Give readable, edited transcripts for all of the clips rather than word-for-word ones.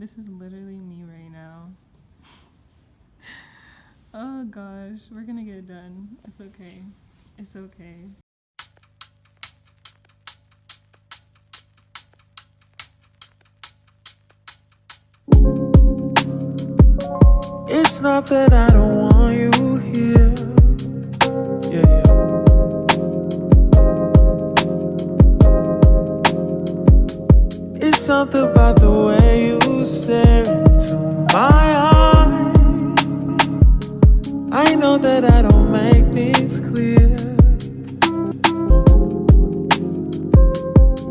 This is literally me right now. Oh gosh, we're gonna get it done. It's okay. It's okay. It's not that I don't want you here. Yeah. It's something about the way you stare into my eyes. I know that I don't make things clear.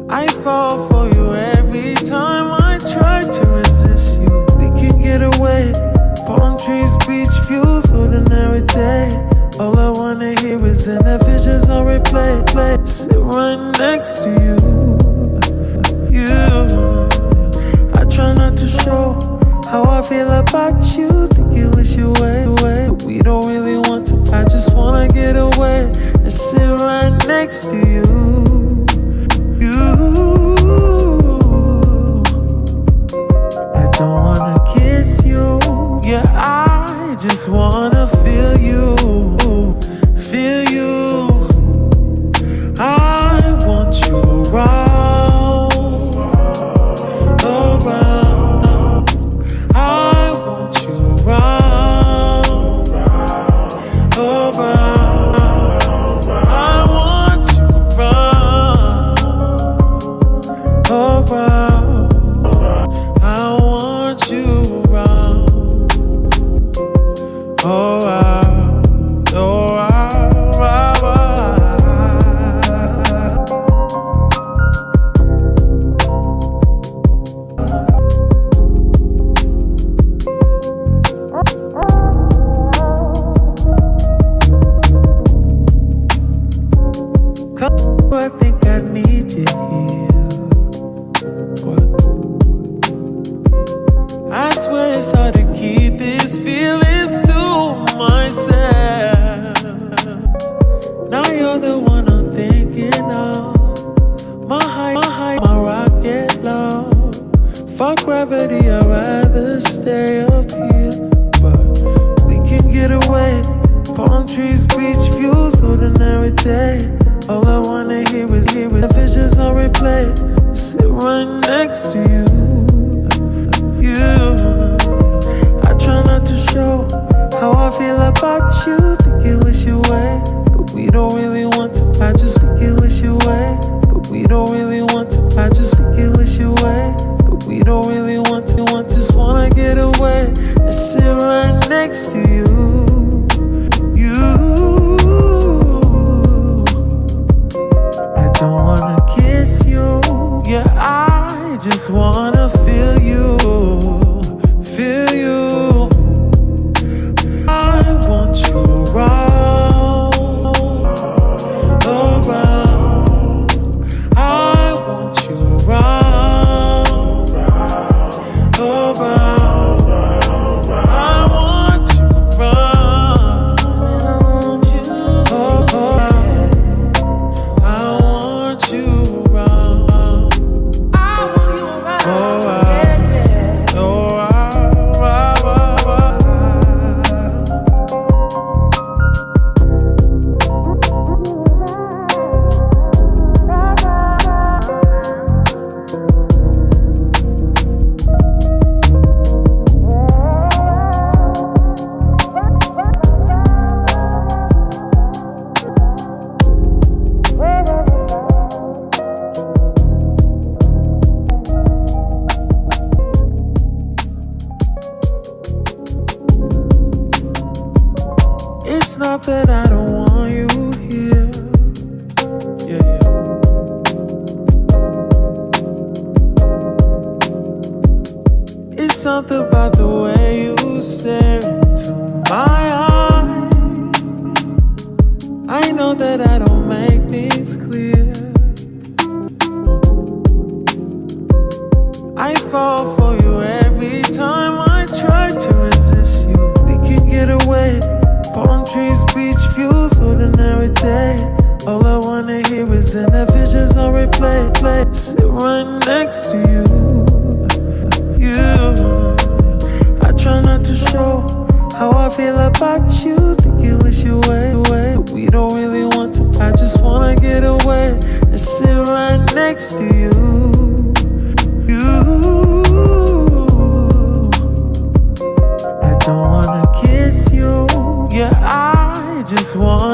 I fall for you every time I try to resist you. We can get away. Palm trees, beach views, ordinary day. All I wanna hear is in the visions on replay. Sit right next to you. I try not to show how I feel about you. Think you wish you way. We don't really want to. I just wanna get away and sit right next to you. I don't wanna kiss you. Yeah, I just wanna feel you. Feel you. I want you around. I think I need you here. What? I swear it's hard to keep these feelings to myself. Now you're the one I'm thinking of. My high, my rocket low. Fuck gravity, I'd rather stay up here. But we can get away. Palm trees, beach views, ordinary day. All I wanna hear is the visions on replay. Sit right next to you. I try not to show how I feel about you. Think you wish you way, but we don't really want to. I just think you wish you way, but we don't really want to. I just think you wish you way, but we don't really want to. Just wanna get away and sit right next to you. Don't wanna kiss you. Yeah, I just wanna feel you. Feel you. I want you around. I want you around. It's not that I don't want you here. Yeah. It's something about the way you stare into my eyes. I know that I don't make things clear. I fall for you every time I try to resist you. We can get away. Palm trees, beach views, ordinary day. All I wanna hear is in the visions on replay. Sit right next to you. how I feel about you. Think you wish you away. We don't really want to, I just wanna get away and sit right next to you. I don't wanna kiss you. Yeah, I just want